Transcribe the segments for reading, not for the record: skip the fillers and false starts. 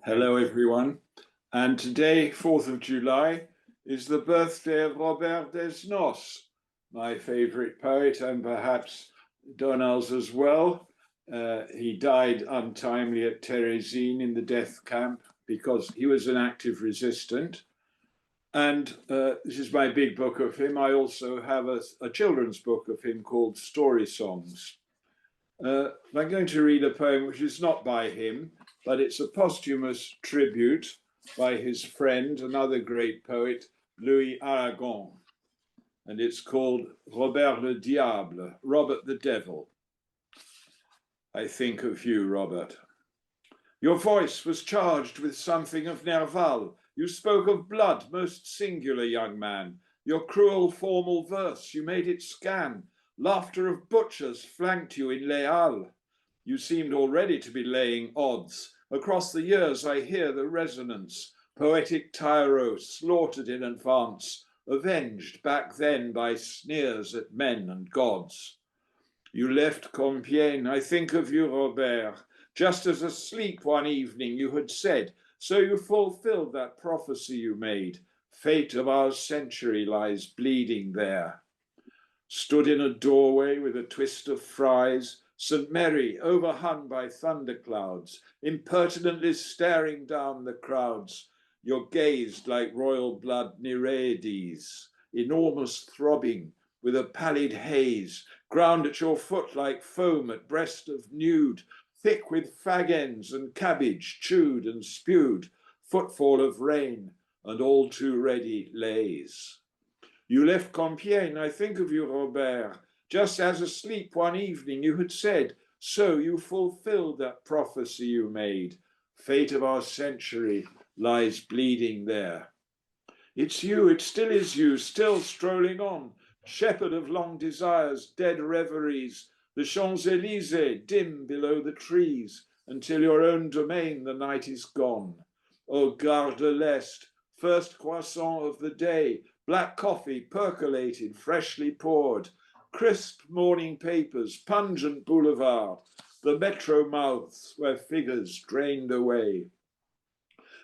Hello, everyone. And today, 4th of July, is the birthday of Robert Desnos, my favorite poet, and perhaps Donald's as well. He died untimely at Terezin in the death camp because he was an active resistant. And this is my big book of him. I also have a children's book of him called Story Songs. I'm going to read a poem which is not by him, but it's a posthumous tribute by his friend, another great poet, Louis Aragon. And it's called Robert le Diable, Robert the Devil. I think of you, Robert. Your voice was charged with something of Nerval. You spoke of blood, most singular, young man. Your cruel formal verse, you made it scan. Laughter of butchers flanked you in Les Halles. You seemed already to be laying odds. Across the years I hear the resonance. Poetic tyro slaughtered in advance, avenged back then by sneers at men and gods. You left Compiègne, I think of you, Robert. Just as asleep one evening you had said, so you fulfilled that prophecy you made. Fate of our century lies bleeding there. Stood in a doorway with a twist of fries, St. Mary overhung by thunderclouds, impertinently staring down the crowds. Your gaze like royal blood Nereides, enormous throbbing with a pallid haze, ground at your foot like foam at breast of nude, thick with fag ends and cabbage chewed and spewed, footfall of rain and all too ready lays. You left Compiègne, I think of you, Robert, just as asleep one evening you had said, so you fulfilled that prophecy you made. Fate of our century lies bleeding there. It's you, it still is you, still strolling on, shepherd of long desires, dead reveries, the Champs-Élysées dim below the trees, until your own domain the night is gone. O Gare de l'Est, first croissant of the day, black coffee percolated, freshly poured, crisp morning papers, pungent boulevard, the metro mouths where figures drained away.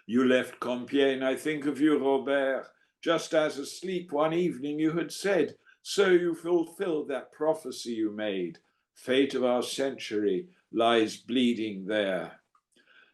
You left Compiègne, I think of you, Robert, just as asleep one evening you had said, so you fulfilled that prophecy you made. Fate of our century lies bleeding there.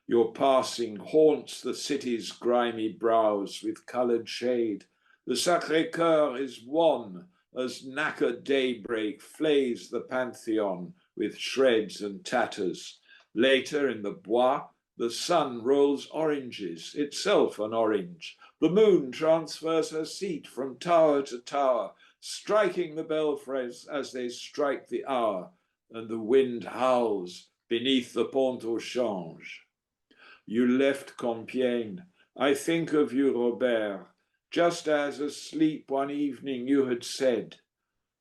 Your passing haunts the city's grimy brows with coloured shade. The Sacré-Cœur is wan as knackered daybreak flays the Pantheon with shreds and tatters. Later in the Bois, the sun rolls oranges, itself an orange. The moon transfers her seat from tower to tower, striking the belfries as they strike the hour, and the wind howls beneath the Pont au Change. You left Compiègne, I think of you, Robert, just as asleep one evening you had said,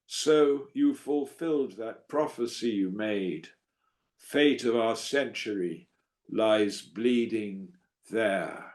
so you fulfilled that prophecy you made. Fate of our century lies bleeding there.